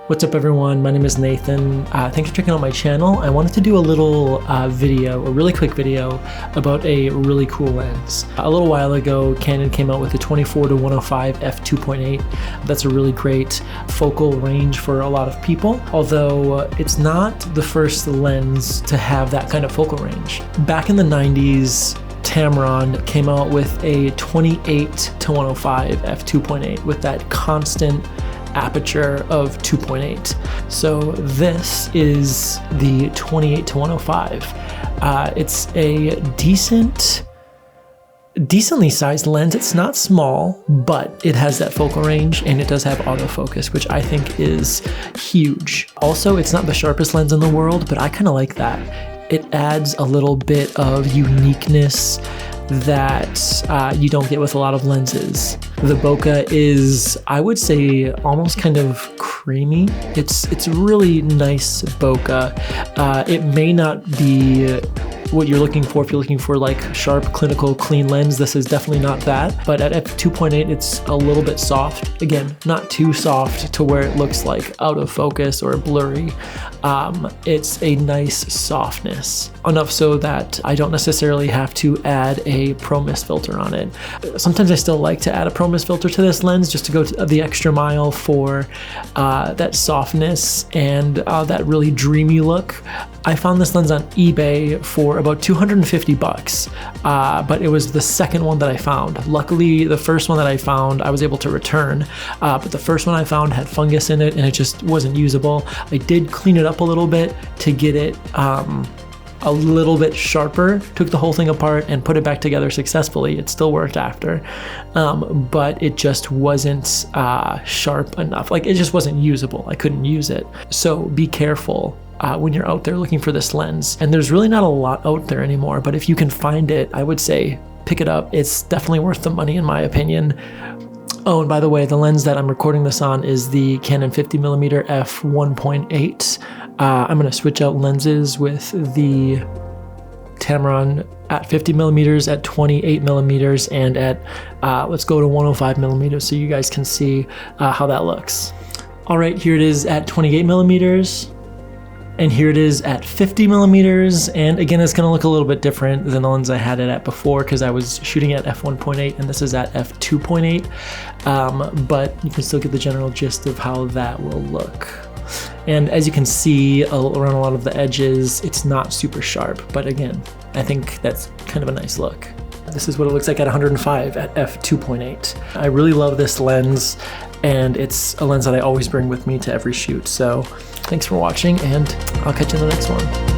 What's up everyone, my name is Nathan. Thanks for checking out my channel. I wanted to do a little video, a really quick video about a really cool lens. A little while ago, Canon came out with the 24-105 f2.8. That's a really great focal range for a lot of people, although it's not the first lens to have that kind of focal range. Back in the 90s, Tamron came out with a 28-105 f2.8 with that constant aperture of 2.8. So this is the 28-105. It's a decently sized lens. It's not small, but it has that focal range and it does have autofocus, which I think is huge. Also, it's not the sharpest lens in the world, but I kind of like that. It adds a little bit of uniqueness that you don't get with a lot of lenses. The bokeh is, I would say, almost kind of creamy. It's really nice bokeh. It may not be what you're looking for if you're looking for like sharp, clinical, clean lens. This is definitely not that, but at f2.8 it's a little bit soft. Again, not too soft to where it looks like out of focus or blurry. It's a nice softness, enough so that I don't necessarily have to add a Pro Mist filter on it. Sometimes I still like to add a Pro Mist filter to this lens just to go to the extra mile for that softness and that really dreamy look. I found this lens on eBay for about 250 bucks, but it was the second one that I found. Luckily, the first one that I found, I was able to return, but the first one I found had fungus in it and it just wasn't usable. I did clean it up a little bit to get it a little bit sharper, took the whole thing apart and put it back together successfully. It still worked after, but it just wasn't sharp enough. Like, it just wasn't usable. I couldn't use it. So be careful when you're out there looking for this lens. And there's really not a lot out there anymore, but if you can find it, I would say pick it up. It's definitely worth the money in my opinion. Oh, and by the way, the lens that I'm recording this on is the Canon 50mm f1.8. I'm gonna switch out lenses with the Tamron at 50mm, at 28mm, and at, let's go to 105mm so you guys can see how that looks. All right, here it is at 28mm. And here it is at 50mm, and again, it's gonna look a little bit different than the lens I had it at before because I was shooting at f1.8 and this is at f2.8, but you can still get the general gist of how that will look. And as you can see around a lot of the edges, it's not super sharp, but again, I think that's kind of a nice look. This is what it looks like at 105 at f2.8. I really love this lens, and it's a lens that I always bring with me to every shoot. So thanks for watching, and I'll catch you in the next one.